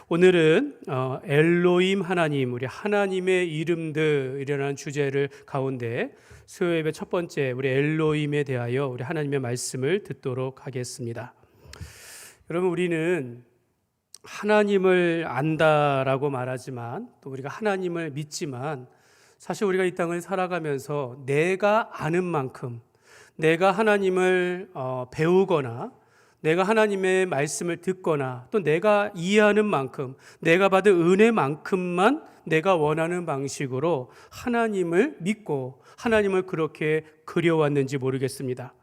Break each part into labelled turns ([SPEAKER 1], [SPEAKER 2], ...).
[SPEAKER 1] 오늘은 엘로임 하나님, 우리 하나님의 이름들이라는 주제를 가운데 수요예배 첫 번째 우리 엘로임에 대하여 우리 하나님의 말씀을 듣도록 하겠습니다. 여러분, 우리는 하나님을 안다라고 말하지만 또 우리가 하나님을 믿지만 사실 우리가 이 땅을 살아가면서 내가 아는 만큼, 내가 하나님을 배우거나 내가 하나님의 말씀을 듣거나 또 내가 이해하는 만큼, 내가 받은 은혜만큼만 내가 원하는 방식으로 하나님을 믿고 하나님을 그렇게 그려왔는지 모르겠습니다.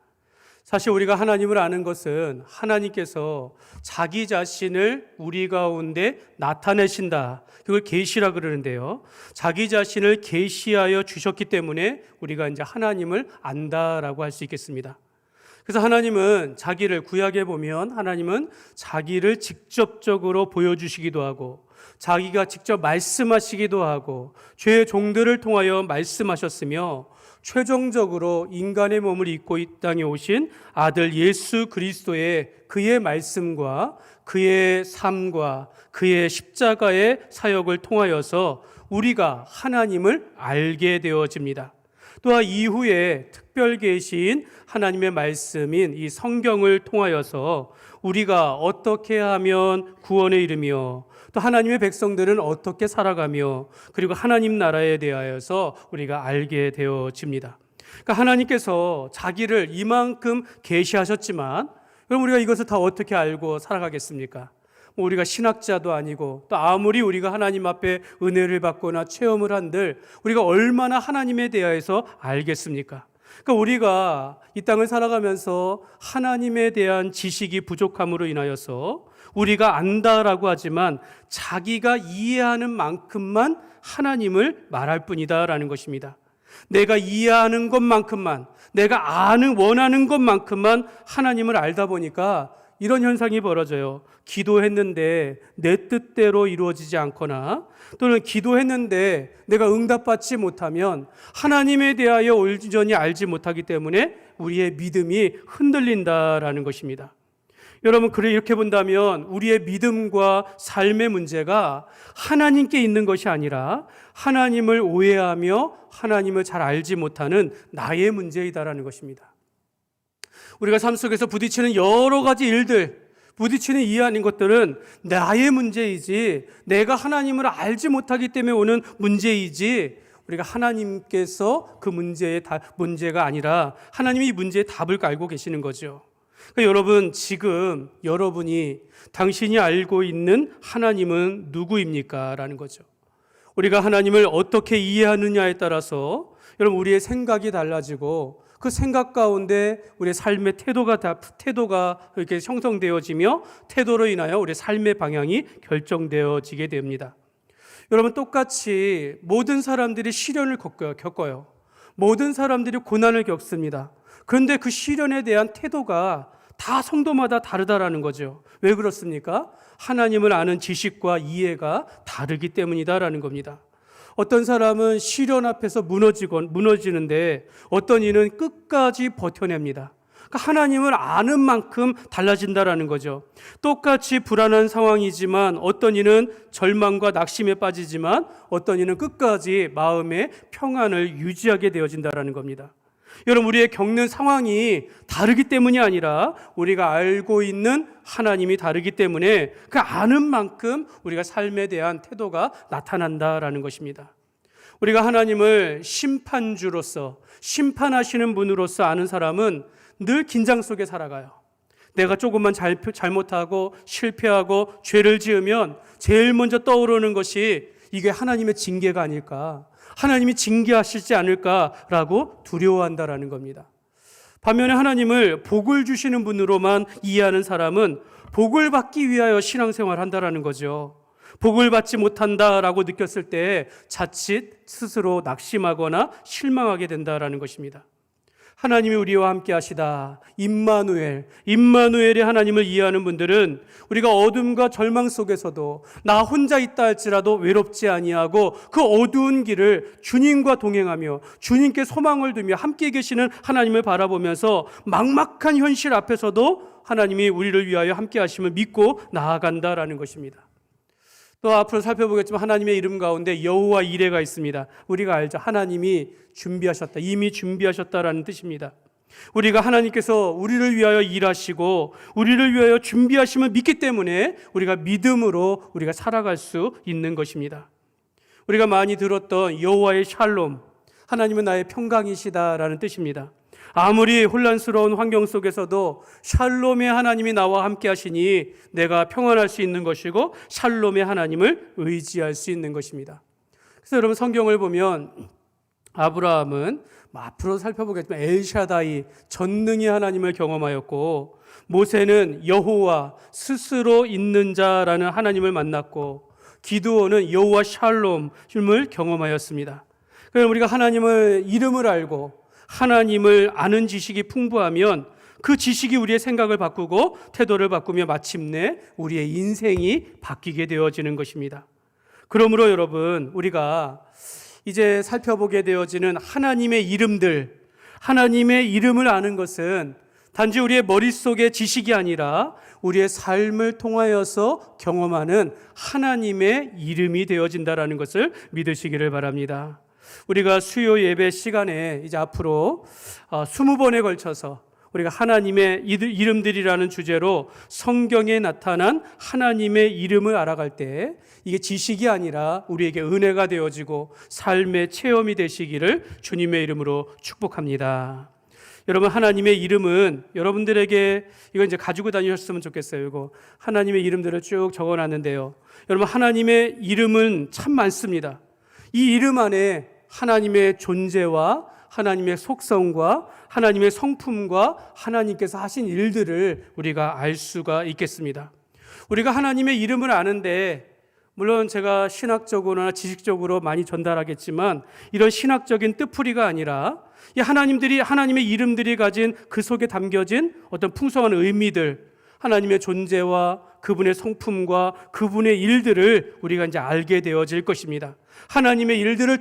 [SPEAKER 1] 사실 우리가 하나님을 아는 것은 하나님께서 자기 자신을 우리 가운데 나타내신다, 그걸 계시라 그러는데요, 자기 자신을 계시하여 주셨기 때문에 우리가 이제 하나님을 안다라고 할 수 있겠습니다. 그래서 하나님은 자기를, 구약에 보면 하나님은 자기를 직접적으로 보여주시기도 하고 자기가 직접 말씀하시기도 하고 죄의 종들을 통하여 말씀하셨으며 최종적으로 인간의 몸을 입고 이 땅에 오신 아들 예수 그리스도의 그의 말씀과 그의 삶과 그의 십자가의 사역을 통하여서 우리가 하나님을 알게 되어집니다. 또한 이후에 특별 계시인 하나님의 말씀인 이 성경을 통하여서 우리가 어떻게 하면 구원에 이르며 또 하나님의 백성들은 어떻게 살아가며 그리고 하나님 나라에 대하여서 우리가 알게 되어집니다. 그러니까 하나님께서 자기를 이만큼 계시하셨지만 그럼 우리가 이것을 다 어떻게 알고 살아가겠습니까? 우리가 신학자도 아니고 또 아무리 우리가 하나님 앞에 은혜를 받거나 체험을 한들 우리가 얼마나 하나님에 대해서 알겠습니까? 그러니까 우리가 이 땅을 살아가면서 하나님에 대한 지식이 부족함으로 인하여서 우리가 안다라고 하지만 자기가 이해하는 만큼만 하나님을 말할 뿐이다라는 것입니다. 내가 이해하는 것만큼만, 내가 원하는 것만큼만 하나님을 알다 보니까 이런 현상이 벌어져요. 기도했는데 내 뜻대로 이루어지지 않거나 또는 기도했는데 내가 응답받지 못하면 하나님에 대하여 온전히 알지 못하기 때문에 우리의 믿음이 흔들린다라는 것입니다. 여러분, 이렇게 본다면 우리의 믿음과 삶의 문제가 하나님께 있는 것이 아니라 하나님을 오해하며 하나님을 잘 알지 못하는 나의 문제이다라는 것입니다. 우리가 삶 속에서 부딪히는 여러 가지 일들, 부딪히는 이 아닌 것들은 나의 문제이지 내가 하나님을 알지 못하기 때문에 오는 문제이지 우리가 하나님께서 그 문제가 아니라 하나님이 이 문제의 답을 알고 계시는 거죠. 그러니까 여러분, 지금 여러분이 당신이 알고 있는 하나님은 누구입니까? 라는 거죠. 우리가 하나님을 어떻게 이해하느냐에 따라서 여러분 우리의 생각이 달라지고 그 생각 가운데 우리의 삶의 태도가 이렇게 형성되어지며 태도로 인하여 우리의 삶의 방향이 결정되어지게 됩니다. 여러분, 똑같이 모든 사람들이 시련을 겪어요. 모든 사람들이 고난을 겪습니다. 그런데 그 시련에 대한 태도가 다 성도마다 다르다라는 거죠. 왜 그렇습니까? 하나님을 아는 지식과 이해가 다르기 때문이다라는 겁니다. 어떤 사람은 시련 앞에서 무너지는데 어떤 이는 끝까지 버텨냅니다. 그러니까 하나님을 아는 만큼 달라진다라는 거죠. 똑같이 불안한 상황이지만 어떤 이는 절망과 낙심에 빠지지만 어떤 이는 끝까지 마음의 평안을 유지하게 되어진다라는 겁니다. 여러분, 우리의 겪는 상황이 다르기 때문이 아니라 우리가 알고 있는 하나님이 다르기 때문에 그 아는 만큼 우리가 삶에 대한 태도가 나타난다라는 것입니다. 우리가 하나님을 심판주로서, 심판하시는 분으로서 아는 사람은 늘 긴장 속에 살아가요. 내가 조금만 잘못하고 실패하고 죄를 지으면 제일 먼저 떠오르는 것이 이게 하나님의 징계가 아닐까, 하나님이 징계하실지 않을까라고 두려워한다라는 겁니다. 반면에 하나님을 복을 주시는 분으로만 이해하는 사람은 복을 받기 위하여 신앙생활을 한다라는 거죠. 복을 받지 못한다라고 느꼈을 때 자칫 스스로 낙심하거나 실망하게 된다라는 것입니다. 하나님이 우리와 함께 하시다, 임마누엘의 하나님을 이해하는 분들은 우리가 어둠과 절망 속에서도 나 혼자 있다 할지라도 외롭지 아니하고 그 어두운 길을 주님과 동행하며 주님께 소망을 두며 함께 계시는 하나님을 바라보면서 막막한 현실 앞에서도 하나님이 우리를 위하여 함께 하심을 믿고 나아간다라는 것입니다. 또 앞으로 살펴보겠지만 하나님의 이름 가운데 여호와 이레가 있습니다. 우리가 알죠. 하나님이 준비하셨다, 이미 준비하셨다라는 뜻입니다. 우리가 하나님께서 우리를 위하여 일하시고 우리를 위하여 준비하심을 믿기 때문에 우리가 믿음으로 우리가 살아갈 수 있는 것입니다. 우리가 많이 들었던 여호와의 샬롬, 하나님은 나의 평강이시다라는 뜻입니다. 아무리 혼란스러운 환경 속에서도 샬롬의 하나님이 나와 함께 하시니 내가 평안할 수 있는 것이고 샬롬의 하나님을 의지할 수 있는 것입니다. 그래서 여러분 성경을 보면 아브라함은 앞으로 살펴보겠지만 엘샤다이 전능의 하나님을 경험하였고, 모세는 여호와 스스로 있는 자라는 하나님을 만났고, 기드온은 여호와 샬롬을 경험하였습니다. 그럼 우리가 하나님을 이름을 알고 하나님을 아는 지식이 풍부하면 그 지식이 우리의 생각을 바꾸고 태도를 바꾸며 마침내 우리의 인생이 바뀌게 되어지는 것입니다. 그러므로 여러분, 우리가 이제 살펴보게 되어지는 하나님의 이름들, 하나님의 이름을 아는 것은 단지 우리의 머릿속의 지식이 아니라 우리의 삶을 통하여서 경험하는 하나님의 이름이 되어진다라는 것을 믿으시기를 바랍니다. 우리가 수요 예배 시간에 이제 앞으로 20번에 걸쳐서 우리가 하나님의 이름들이라는 주제로 성경에 나타난 하나님의 이름을 알아갈 때 이게 지식이 아니라 우리에게 은혜가 되어지고 삶의 체험이 되시기를 주님의 이름으로 축복합니다. 여러분, 하나님의 이름은 여러분들에게 이거 이제 가지고 다니셨으면 좋겠어요. 이거 하나님의 이름들을 쭉 적어놨는데요. 여러분, 하나님의 이름은 참 많습니다. 이 이름 안에 하나님의 존재와 하나님의 속성과 하나님의 성품과 하나님께서 하신 일들을 우리가 알 수가 있겠습니다. 우리가 하나님의 이름을 아는데, 물론 제가 신학적으로나 지식적으로 많이 전달하겠지만 이런 신학적인 뜻풀이가 아니라 이 하나님의 이름들이 가진 그 속에 담겨진 어떤 풍성한 의미들, 하나님의 존재와 그분의 성품과 그분의 일들을 우리가 이제 알게 되어질 것입니다. 하나님의 이름을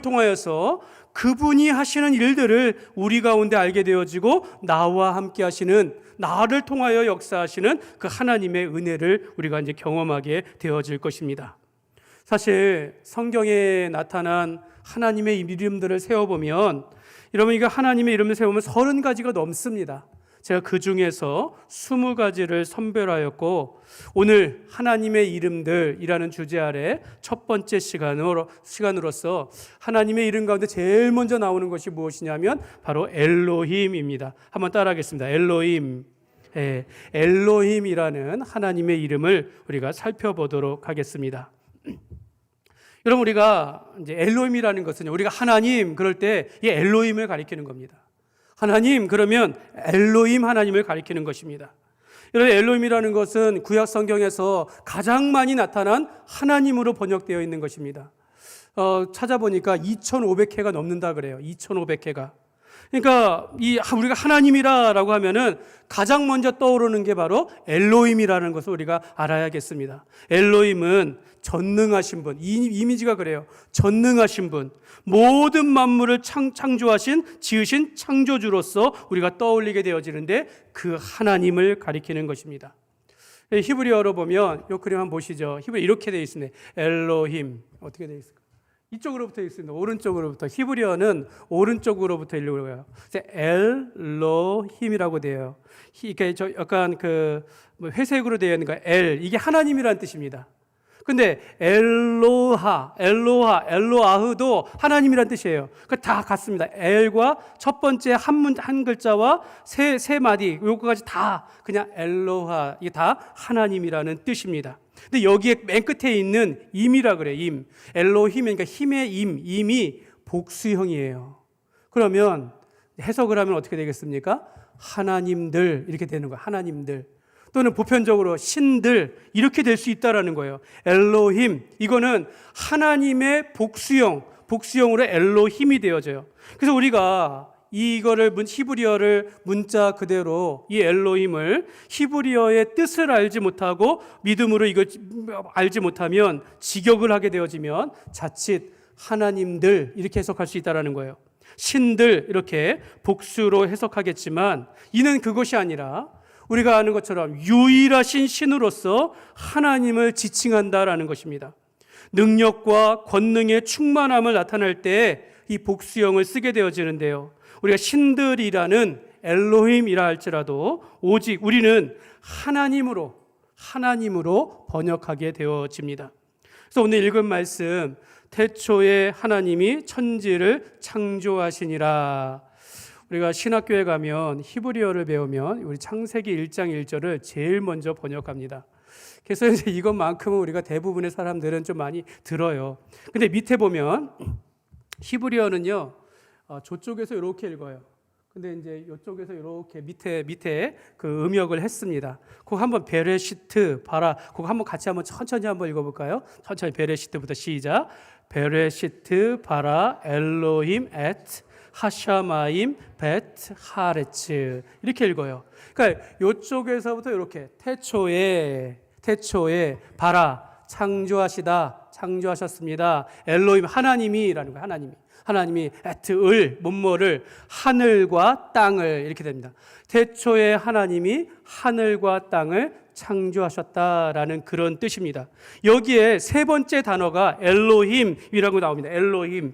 [SPEAKER 1] 통하여서 그분이 하시는 일들을 우리 가운데 알게 되어지고 나와 함께 하시는, 나를 통하여 역사하시는 그 하나님의 은혜를 우리가 이제 경험하게 되어질 것입니다. 사실 성경에 나타난 하나님의 이름들을 세어보면, 여러분, 이거 하나님의 이름을 세우면 30가지가 넘습니다. 제가 그 중에서 20가지를 선별하였고, 오늘 하나님의 이름들이라는 주제 아래 첫 번째 시간으로서 하나님의 이름 가운데 제일 먼저 나오는 것이 무엇이냐면 바로 엘로힘입니다. 한번 따라하겠습니다. 엘로힘. 엘로힘이라는 하나님의 이름을 우리가 살펴보도록 하겠습니다. 여러분, 우리가 이제 엘로힘이라는 것은 우리가 하나님 그럴 때 이 엘로힘을 가리키는 겁니다. 하나님 그러면 엘로힘 하나님을 가리키는 것입니다. 여러분, 엘로힘이라는 것은 구약 성경에서 가장 많이 나타난 하나님으로 번역되어 있는 것입니다. 찾아보니까 2,500회가 넘는다 그래요. 2,500회가. 그러니까 우리가 하나님이라고 하면은 가장 먼저 떠오르는 게 바로 엘로힘이라는 것을 우리가 알아야겠습니다. 엘로힘은 전능하신 분, 이 이미지가 그래요. 전능하신 분, 모든 만물을 지으신 창조주로서 우리가 떠올리게 되어지는데 그 하나님을 가리키는 것입니다. 히브리어로 보면 이 그림 한번 보시죠. 히브리 이렇게 되어 있습니다. 엘로힘. 어떻게 되어 있을까? 이쪽으로부터 있습니다. 오른쪽으로부터. 히브리어는 오른쪽으로부터 읽어요. 엘로힘이라고 돼요. 이게 약간 회색으로 되어 있는 거 엘, 이게 하나님이라는 뜻입니다. 근데 엘로아흐도 하나님이란 뜻이에요. 다 같습니다. 엘과 첫 번째 한 글자와 세 마디, 요거까지 다 그냥 엘로하, 이게 다 하나님이라는 뜻입니다. 근데 여기에 맨 끝에 있는 임이라 그래요. 임. 엘로힘, 그러니까 힘의 임이 복수형이에요. 그러면 해석을 하면 어떻게 되겠습니까? 하나님들, 이렇게 되는 거예요. 하나님들. 또는 보편적으로 신들, 이렇게 될 수 있다라는 거예요. 엘로힘, 이거는 하나님의 복수형으로 엘로힘이 되어져요. 그래서 우리가 이거를 히브리어를 문자 그대로 이 엘로힘을 히브리어의 뜻을 알지 못하고 믿음으로 이걸 알지 못하면 직역을 하게 되어지면 자칫 하나님들 이렇게 해석할 수 있다라는 거예요. 신들 이렇게 복수로 해석하겠지만 이는 그것이 아니라 우리가 아는 것처럼 유일하신 신으로서 하나님을 지칭한다라는 것입니다. 능력과 권능의 충만함을 나타낼 때 이 복수형을 쓰게 되어지는데요. 우리가 신들이라는 엘로힘이라 할지라도 오직 우리는 하나님으로 번역하게 되어집니다. 그래서 오늘 읽은 말씀, 태초에 하나님이 천지를 창조하시니라. 우리가 신학교에 가면 히브리어를 배우면 우리 창세기 1장 1절을 제일 먼저 번역합니다. 그래서 이제 이것만큼은 우리가 대부분의 사람들은 좀 많이 들어요. 근데 밑에 보면 히브리어는요, 저쪽에서 이렇게 읽어요. 근데 이제 이쪽에서 이렇게 밑에 그 음역을 했습니다. 그거 한번 베레시트 바라, 그거 한번 같이 한번 천천히 한번 읽어볼까요? 천천히 베레시트부터 시작. 베레시트 바라 엘로힘 엣 하샤마임 벳 하레츠, 이렇게 읽어요. 그러니까 이쪽에서부터 이렇게 태초에 바라, 창조하셨습니다. 엘로힘, 하나님이라는 거예요. 하나님이 에트을, 뭐뭐를, 하늘과 땅을, 이렇게 됩니다. 태초에 하나님이 하늘과 땅을 창조하셨다라는 그런 뜻입니다. 여기에 세 번째 단어가 엘로힘이라고 나옵니다. 엘로힘.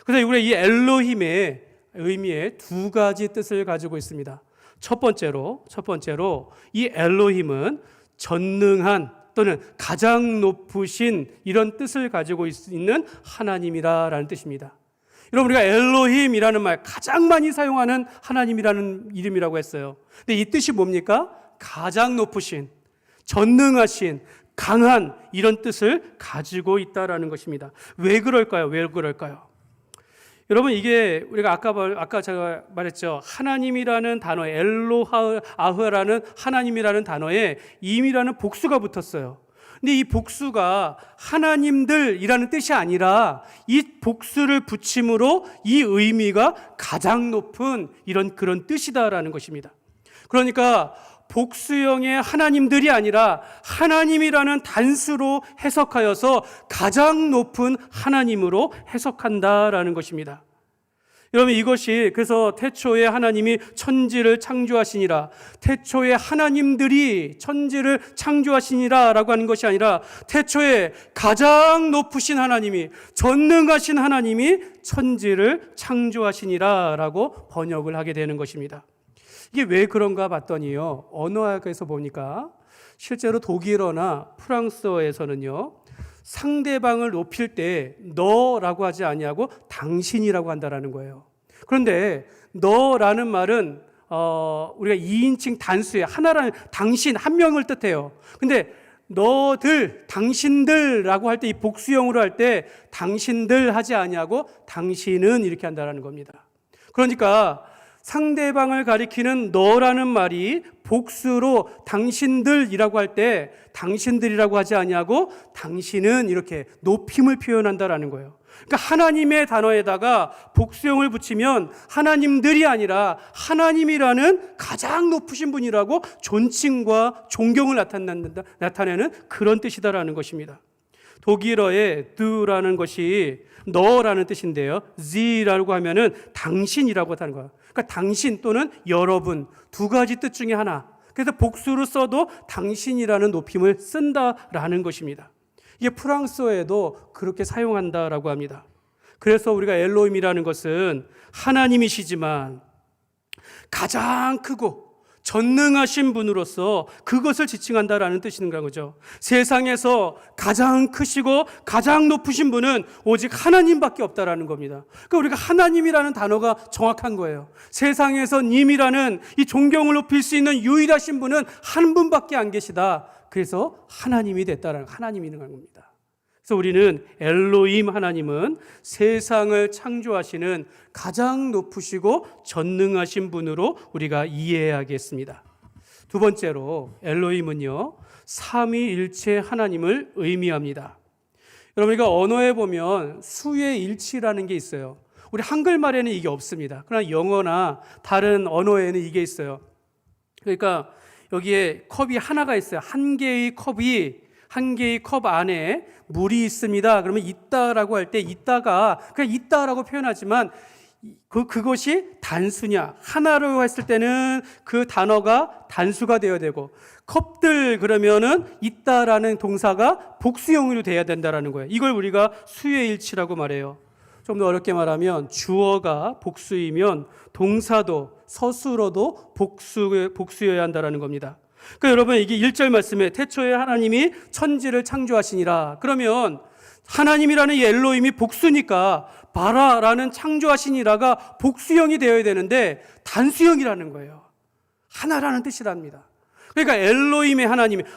[SPEAKER 1] 그래서 우리가 이 엘로힘의 의미에 두 가지 뜻을 가지고 있습니다. 첫 번째로 이 엘로힘은 전능한 또는 가장 높으신 이런 뜻을 가지고 있는 하나님이라는 뜻입니다. 여러분, 우리가 엘로힘이라는 말 가장 많이 사용하는 하나님이라는 이름이라고 했어요. 근데 이 뜻이 뭡니까? 가장 높으신, 전능하신, 강한 이런 뜻을 가지고 있다라는 것입니다. 왜 그럴까요? 여러분, 이게 우리가 아까 제가 말했죠. 하나님이라는 단어, 엘로아흐라는 하나님이라는 단어에 임이라는 복수가 붙었어요. 근데 이 복수가 하나님들이라는 뜻이 아니라 이 복수를 붙임으로 이 의미가 가장 높은 그런 뜻이다라는 것입니다. 그러니까 복수형의 하나님들이 아니라 하나님이라는 단수로 해석하여서 가장 높은 하나님으로 해석한다라는 것입니다. 여러분, 이것이 그래서 태초에 하나님이 천지를 창조하시니라, 태초에 하나님들이 천지를 창조하시니라 라고 하는 것이 아니라 태초에 가장 높으신 하나님이, 전능하신 하나님이 천지를 창조하시니라 라고 번역을 하게 되는 것입니다. 이게 왜 그런가 봤더니요, 언어학에서 보니까 실제로 독일어나 프랑스어에서는요, 상대방을 높일 때 너라고 하지 아니하고 당신이라고 한다라는 거예요. 그런데 너라는 말은 우리가 2인칭 단수에 하나라는 당신, 한 명을 뜻해요. 근데 너들, 당신들라고 할 때, 이 복수형으로 할 때 당신들 하지 아니하고 당신은 이렇게 한다라는 겁니다. 그러니까 상대방을 가리키는 너라는 말이 복수로 당신들이라고 할 때 당신들이라고 하지 아니하고 당신은 이렇게 높임을 표현한다라는 거예요. 그러니까 하나님의 단어에다가 복수형을 붙이면 하나님들이 아니라 하나님이라는 가장 높으신 분이라고 존칭과 존경을 나타내는 그런 뜻이다라는 것입니다. 독일어의 du라는 것이 너라는 뜻인데요, z라고 하면은 당신이라고 하는 거예요. 그러니까 당신 또는 여러분, 두 가지 뜻 중에 하나. 그래서 복수로 써도 당신이라는 높임을 쓴다라는 것입니다. 이게 프랑스어에도 그렇게 사용한다라고 합니다. 그래서 우리가 엘로힘이라는 것은 하나님이시지만 가장 크고 전능하신 분으로서 그것을 지칭한다라는 뜻인가 거죠. 세상에서 가장 크시고 가장 높으신 분은 오직 하나님밖에 없다라는 겁니다. 그러니까 우리가 하나님이라는 단어가 정확한 거예요. 세상에서 님이라는 이 존경을 높일 수 있는 유일하신 분은 한 분밖에 안 계시다. 그래서 하나님이 됐다라는, 하나님이 있는 겁니다. 그래서 우리는 엘로힘 하나님은 세상을 창조하시는 가장 높으시고 전능하신 분으로 우리가 이해해야겠습니다. 두 번째로 엘로힘은요, 삼위일체 하나님을 의미합니다. 여러분, 우리가 언어에 보면 수의 일치라는 게 있어요. 우리 한글말에는 이게 없습니다. 그러나 영어나 다른 언어에는 이게 있어요. 그러니까 여기에 컵이 하나가 있어요. 한 개의 컵 안에 물이 있습니다. 그러면 있다라고 할 때 있다가 그냥 있다라고 표현하지만 그것이 단수냐, 하나로 했을 때는 그 단어가 단수가 되어야 되고, 컵들 그러면은 있다라는 동사가 복수형으로 돼야 된다라는 거예요. 이걸 우리가 수의 일치라고 말해요. 좀 더 어렵게 말하면 주어가 복수이면 동사도 서술어도 복수여야 한다라는 겁니다. 그러니까 여러분, 이게 1절 말씀에 태초에 하나님이 천지를 창조하시니라. 그러면 하나님이라는 이 엘로힘이 복수니까 바라라는 창조하시니라가 복수형이 되어야 되는데 단수형이라는 거예요. 하나라는 뜻이랍니다. 그러니까 엘로힘의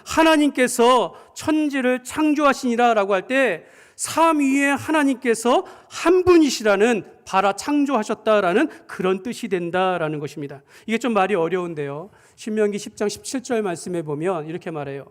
[SPEAKER 1] 하나님께서 천지를 창조하시니라라고 할 때 삼위의 하나님께서 한 분이시라는 바라 창조하셨다라는 그런 뜻이 된다라는 것입니다. 이게 좀 말이 어려운데요. 신명기 10장 17절 말씀에 보면 이렇게 말해요.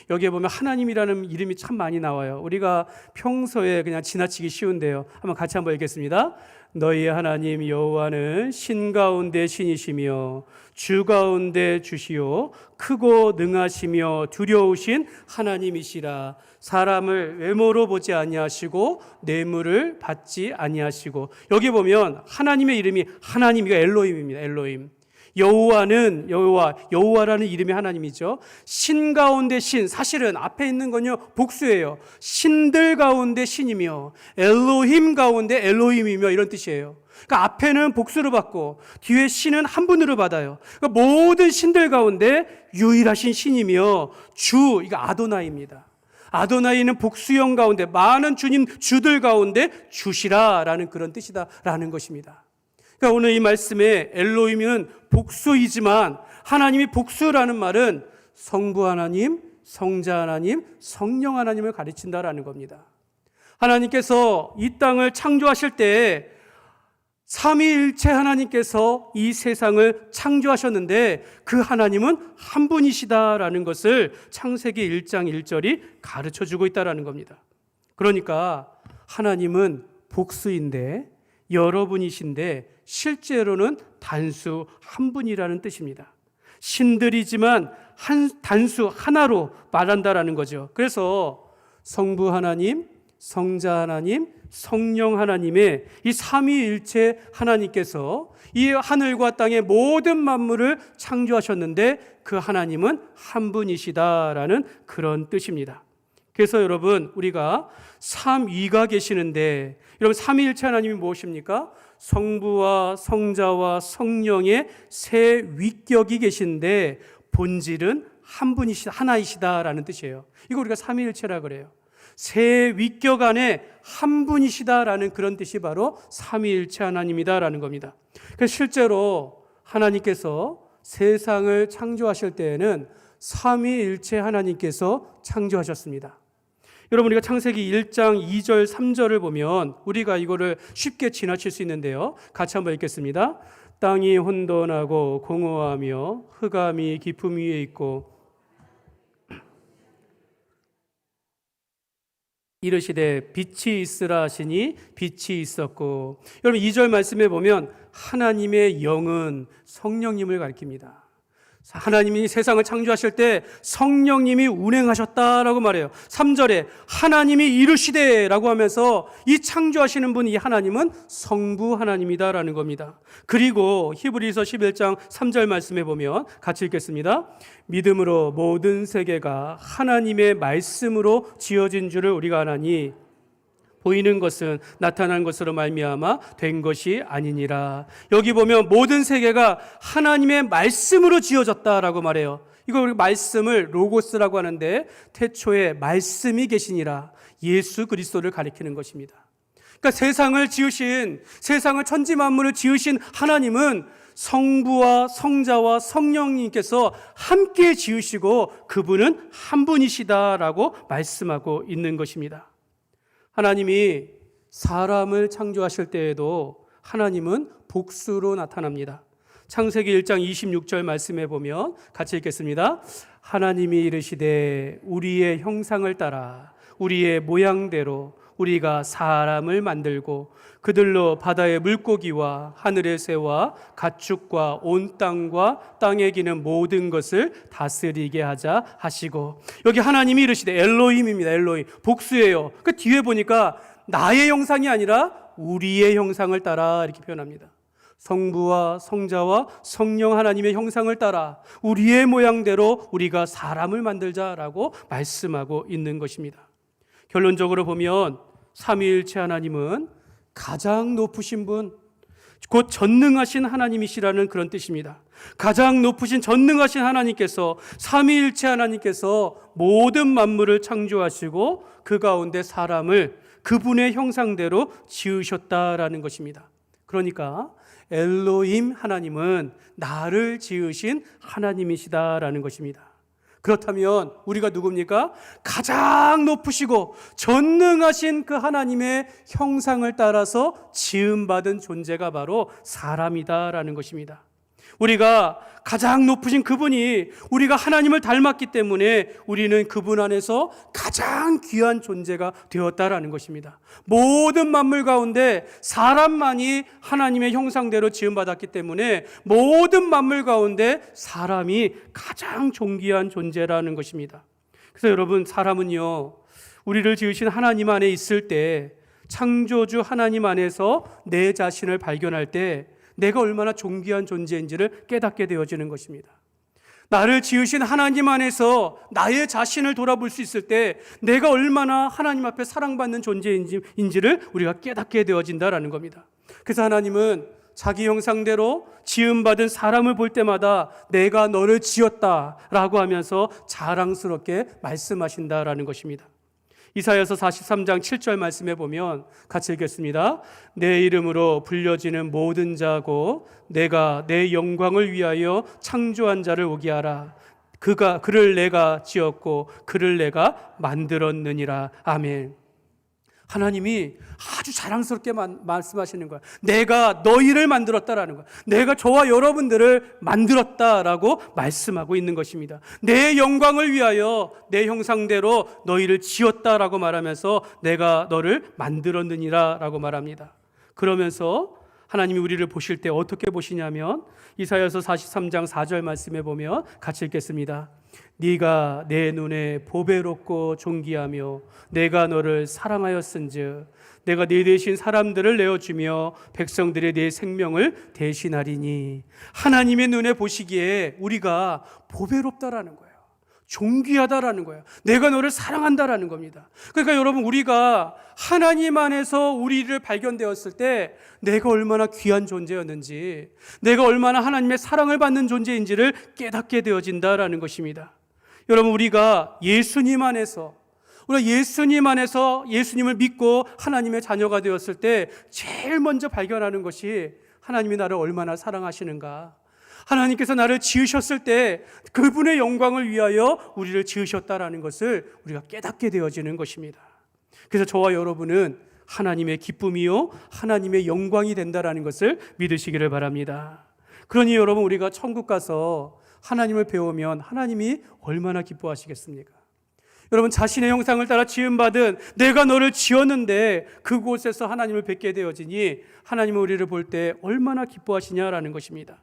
[SPEAKER 1] 여기에 보면 하나님이라는 이름이 참 많이 나와요. 우리가 평소에 그냥 지나치기 쉬운데요. 한번 읽겠습니다. 너희의 하나님 여호와는 신 가운데 신이시며 주 가운데 주시요 크고 능하시며 두려우신 하나님이시라. 사람을 외모로 보지 아니하시고 뇌물을 받지 아니하시고. 여기 보면 하나님의 이름이 하나님이가 엘로힘입니다. 엘로힘. 여호와라는 이름이 하나님이죠. 신 가운데 신, 사실은 앞에 있는 건요 복수예요. 신들 가운데 신이며 엘로힘 가운데 엘로힘이며 이런 뜻이에요. 그러니까 앞에는 복수를 받고 뒤에 신은 한 분으로 받아요. 그러니까 모든 신들 가운데 유일하신 신이며 주, 이거 아도나이입니다. 아도나이는 복수형 가운데 많은 주들 가운데 주시라라는 그런 뜻이다라는 것입니다. 그러니까 오늘 이 말씀에 엘로힘은 복수이지만 하나님이 복수라는 말은 성부 하나님, 성자 하나님, 성령 하나님을 가르친다라는 겁니다. 하나님께서 이 땅을 창조하실 때 삼위일체 하나님께서 이 세상을 창조하셨는데 그 하나님은 한 분이시다라는 것을 창세기 1장 1절이 가르쳐주고 있다라는 겁니다. 그러니까 하나님은 복수인데 여러분이신데 실제로는 단수 한 분이라는 뜻입니다. 신들이지만 단수 하나로 말한다라는 거죠. 그래서 성부 하나님, 성자 하나님, 성령 하나님의 이 삼위일체 하나님께서 이 하늘과 땅의 모든 만물을 창조하셨는데 그 하나님은 한 분이시다라는 그런 뜻입니다. 그래서 여러분, 우리가 삼위가 계시는데, 여러분 삼위일체 하나님이 무엇입니까? 성부와 성자와 성령의 세 위격이 계신데 본질은 하나이시다라는 뜻이에요. 이거 우리가 삼위일체라 그래요. 세 위격 안에 한 분이시다라는 그런 뜻이 바로 삼위일체 하나님이다라는 겁니다. 그래서 실제로 하나님께서 세상을 창조하실 때에는 삼위일체 하나님께서 창조하셨습니다. 여러분, 우리가 창세기 1장 2절 3절을 보면 우리가 이거를 쉽게 지나칠 수 있는데요. 같이 한번 읽겠습니다. 땅이 혼돈하고 공허하며 흑암이 깊음 위에 있고 이르시되 빛이 있으라 하시니 빛이 있었고. 여러분 2절 말씀에 보면 하나님의 영은 성령님을 가리킵니다. 하나님이 세상을 창조하실 때 성령님이 운행하셨다라고 말해요. 3절에 하나님이 이르시되라고 하면서 이 창조하시는 분, 이 하나님은 성부 하나님이다라는 겁니다. 그리고 히브리서 11장 3절 말씀에 보면 같이 읽겠습니다. 믿음으로 모든 세계가 하나님의 말씀으로 지어진 줄을 우리가 아나니 보이는 것은 나타난 것으로 말미암아 된 것이 아니니라. 여기 보면 모든 세계가 하나님의 말씀으로 지어졌다라고 말해요. 이거 우리 말씀을 로고스라고 하는데 태초에 말씀이 계시니라, 예수 그리스도를 가리키는 것입니다. 그러니까 세상을 천지 만물을 지으신 하나님은 성부와 성자와 성령님께서 함께 지으시고 그분은 한 분이시다라고 말씀하고 있는 것입니다. 하나님이 사람을 창조하실 때에도 하나님은 복수로 나타납니다. 창세기 1장 26절 말씀에 보면 같이 읽겠습니다. 하나님이 이르시되 우리의 형상을 따라 우리의 모양대로 우리가 사람을 만들고 그들로 바다의 물고기와 하늘의 새와 가축과 온 땅과 땅에 기는 모든 것을 다스리게 하자 하시고. 여기 하나님이 이르시되 엘로힘입니다. 엘로힘 복수예요. 그 뒤에 보니까 나의 형상이 아니라 우리의 형상을 따라 이렇게 표현합니다. 성부와 성자와 성령 하나님의 형상을 따라 우리의 모양대로 우리가 사람을 만들자라고 말씀하고 있는 것입니다. 결론적으로 보면 삼위일체 하나님은 가장 높으신 분, 곧 전능하신 하나님이시라는 그런 뜻입니다. 가장 높으신 전능하신 하나님께서, 삼위일체 하나님께서 모든 만물을 창조하시고 그 가운데 사람을 그분의 형상대로 지으셨다라는 것입니다. 그러니까 엘로힘 하나님은 나를 지으신 하나님이시다라는 것입니다. 그렇다면 우리가 누굽니까? 가장 높으시고 전능하신 그 하나님의 형상을 따라서 지음받은 존재가 바로 사람이다라는 것입니다. 우리가 가장 높으신 그분이 우리가 하나님을 닮았기 때문에 우리는 그분 안에서 가장 귀한 존재가 되었다라는 것입니다. 모든 만물 가운데 사람만이 하나님의 형상대로 지음받았기 때문에 모든 만물 가운데 사람이 가장 존귀한 존재라는 것입니다. 그래서 여러분, 사람은요, 우리를 지으신 하나님 안에 있을 때, 창조주 하나님 안에서 내 자신을 발견할 때 내가 얼마나 존귀한 존재인지를 깨닫게 되어지는 것입니다. 나를 지으신 하나님 안에서 나의 자신을 돌아볼 수 있을 때 내가 얼마나 하나님 앞에 사랑받는 존재인지를 우리가 깨닫게 되어진다라는 겁니다. 그래서 하나님은 자기 형상대로 지음받은 사람을 볼 때마다 내가 너를 지었다라고 하면서 자랑스럽게 말씀하신다라는 것입니다. 이사야서 43장 7절 말씀에 보면 같이 읽겠습니다. 내 이름으로 불려지는 모든 자고 내가 내 영광을 위하여 창조한 자를 오게 하라. 그를 내가 지었고 그를 내가 만들었느니라. 아멘. 하나님이 아주 자랑스럽게 말씀하시는 거야. 내가 너희를 만들었다라는 거야. 내가 저와 여러분들을 만들었다라고 말씀하고 있는 것입니다. 내 영광을 위하여 내 형상대로 너희를 지었다라고 말하면서 내가 너를 만들었느니라 라고 말합니다. 그러면서 하나님이 우리를 보실 때 어떻게 보시냐면 이사야서 43장 4절 말씀에 보면 같이 읽겠습니다. 네가 내 눈에 보배롭고 존귀하며 내가 너를 사랑하였은즉 내가 네 대신 사람들을 내어주며 백성들의 네 생명을 대신하리니. 하나님의 눈에 보시기에 우리가 보배롭다라는 거예요. 존귀하다라는 거예요. 내가 너를 사랑한다라는 겁니다. 그러니까 여러분, 우리가 하나님 안에서 우리를 발견되었을 때 내가 얼마나 귀한 존재였는지, 내가 얼마나 하나님의 사랑을 받는 존재인지를 깨닫게 되어진다라는 것입니다. 여러분, 우리가 예수님 안에서 예수님을 믿고 하나님의 자녀가 되었을 때 제일 먼저 발견하는 것이 하나님이 나를 얼마나 사랑하시는가, 하나님께서 나를 지으셨을 때 그분의 영광을 위하여 우리를 지으셨다라는 것을 우리가 깨닫게 되어지는 것입니다. 그래서 저와 여러분은 하나님의 기쁨이요 하나님의 영광이 된다라는 것을 믿으시기를 바랍니다. 그러니 여러분, 우리가 천국 가서 하나님을 배우면 하나님이 얼마나 기뻐하시겠습니까? 여러분, 자신의 형상을 따라 지음받은 내가 너를 지었는데 그곳에서 하나님을 뵙게 되어지니 하나님은 우리를 볼 때 얼마나 기뻐하시냐라는 것입니다.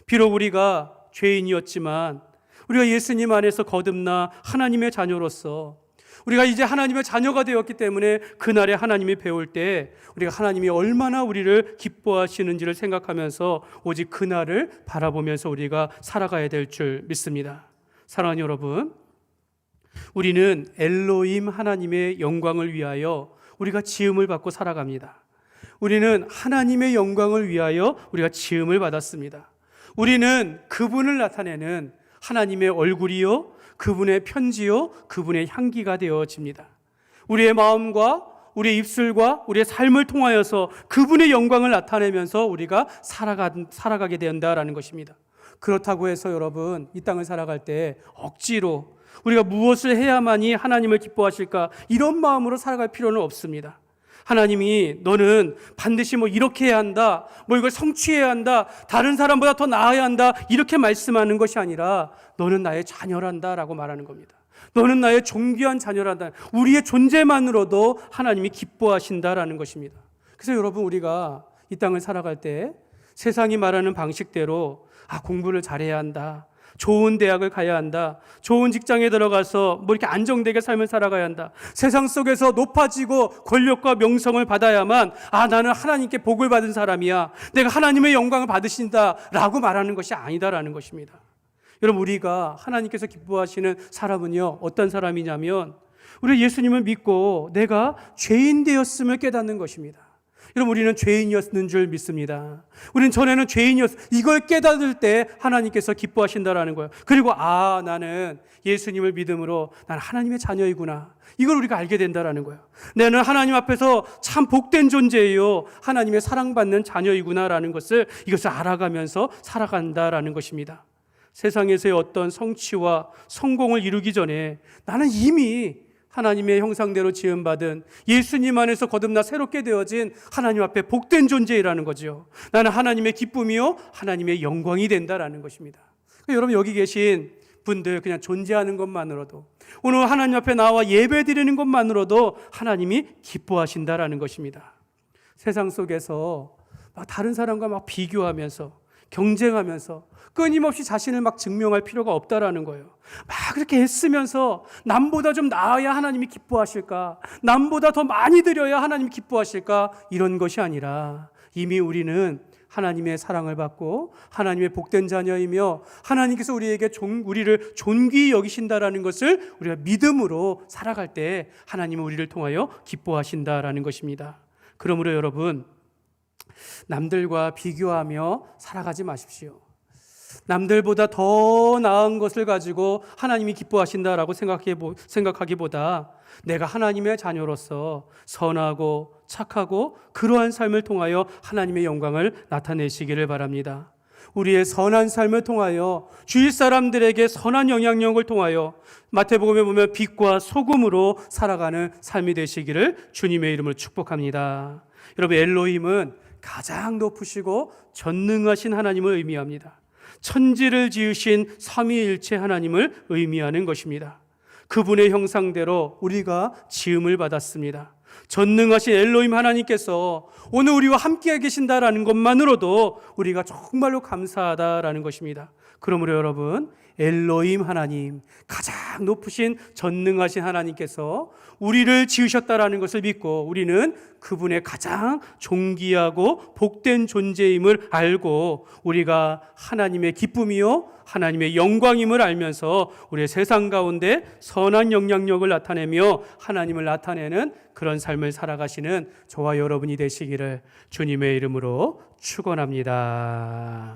[SPEAKER 1] 비록 우리가 죄인이었지만 우리가 예수님 안에서 거듭나 하나님의 자녀로서 우리가 이제 하나님의 자녀가 되었기 때문에 그날에 하나님이 배울 때 우리가 하나님이 얼마나 우리를 기뻐하시는지를 생각하면서 오직 그날을 바라보면서 우리가 살아가야 될 줄 믿습니다. 사랑하는 여러분, 우리는 엘로힘 하나님의 영광을 위하여 우리가 지음을 받고 살아갑니다. 우리는 하나님의 영광을 위하여 우리가 지음을 받았습니다. 우리는 그분을 나타내는 하나님의 얼굴이요 그분의 편지요 그분의 향기가 되어집니다. 우리의 마음과 우리의 입술과 우리의 삶을 통하여서 그분의 영광을 나타내면서 우리가 살아가게 된다라는 것입니다. 그렇다고 해서 여러분, 이 땅을 살아갈 때 억지로 우리가 무엇을 해야만이 하나님을 기뻐하실까 이런 마음으로 살아갈 필요는 없습니다. 하나님이 너는 반드시 이렇게 해야 한다, 이걸 성취해야 한다, 다른 사람보다 더 나아야 한다 이렇게 말씀하는 것이 아니라 너는 나의 자녀란다 라고 말하는 겁니다. 너는 나의 존귀한 자녀란다. 우리의 존재만으로도 하나님이 기뻐하신다라는 것입니다. 그래서 여러분, 우리가 이 땅을 살아갈 때 세상이 말하는 방식대로 공부를 잘해야 한다, 좋은 대학을 가야 한다. 좋은 직장에 들어가서 뭐 이렇게 안정되게 삶을 살아가야 한다. 세상 속에서 높아지고 권력과 명성을 받아야만 나는 하나님께 복을 받은 사람이야. 내가 하나님의 영광을 받으신다라고 말하는 것이 아니다라는 것입니다. 여러분, 우리가 하나님께서 기뻐하시는 사람은요, 어떤 사람이냐면 우리 예수님을 믿고 내가 죄인 되었음을 깨닫는 것입니다. 여러분, 우리는 죄인이었는 줄 믿습니다. 우리는 전에는 이걸 깨닫을 때 하나님께서 기뻐하신다라는 거예요. 그리고 나는 예수님을 믿음으로 난 하나님의 자녀이구나, 이걸 우리가 알게 된다라는 거예요. 나는 하나님 앞에서 참 복된 존재예요, 하나님의 사랑받는 자녀이구나라는 것을, 이것을 알아가면서 살아간다라는 것입니다. 세상에서의 어떤 성취와 성공을 이루기 전에 나는 이미 하나님의 형상대로 지음받은 예수님 안에서 거듭나 새롭게 되어진 하나님 앞에 복된 존재라는 거죠. 나는 하나님의 기쁨이요 하나님의 영광이 된다라는 것입니다. 여러분, 여기 계신 분들 그냥 존재하는 것만으로도, 오늘 하나님 앞에 나와 예배 드리는 것만으로도 하나님이 기뻐하신다라는 것입니다. 세상 속에서 다른 사람과 비교하면서 경쟁하면서 끊임없이 자신을 증명할 필요가 없다라는 거예요. 그렇게 애쓰면서 남보다 좀 나아야 하나님이 기뻐하실까, 남보다 더 많이 드려야 하나님이 기뻐하실까, 이런 것이 아니라 이미 우리는 하나님의 사랑을 받고 하나님의 복된 자녀이며 하나님께서 우리를 존귀히 여기신다라는 것을 우리가 믿음으로 살아갈 때 하나님은 우리를 통하여 기뻐하신다라는 것입니다. 그러므로 여러분, 남들과 비교하며 살아가지 마십시오. 남들보다 더 나은 것을 가지고 하나님이 기뻐하신다라고 생각하기보다 내가 하나님의 자녀로서 선하고 착하고 그러한 삶을 통하여 하나님의 영광을 나타내시기를 바랍니다. 우리의 선한 삶을 통하여 주위 사람들에게 선한 영향력을 통하여 마태복음에 보면 빛과 소금으로 살아가는 삶이 되시기를 주님의 이름으로 축복합니다. 여러분, 엘로힘은 가장 높으시고 전능하신 하나님을 의미합니다. 천지를 지으신 삼위일체 하나님을 의미하는 것입니다. 그분의 형상대로 우리가 지음을 받았습니다. 전능하신 엘로힘 하나님께서 오늘 우리와 함께 계신다라는 것만으로도 우리가 정말로 감사하다라는 것입니다. 그러므로 여러분, 엘로힘 하나님, 가장 높으신 전능하신 하나님께서 우리를 지으셨다라는 것을 믿고 우리는 그분의 가장 존귀하고 복된 존재임을 알고 우리가 하나님의 기쁨이요 하나님의 영광임을 알면서 우리의 세상 가운데 선한 영향력을 나타내며 하나님을 나타내는 그런 삶을 살아가시는 저와 여러분이 되시기를 주님의 이름으로 축원합니다.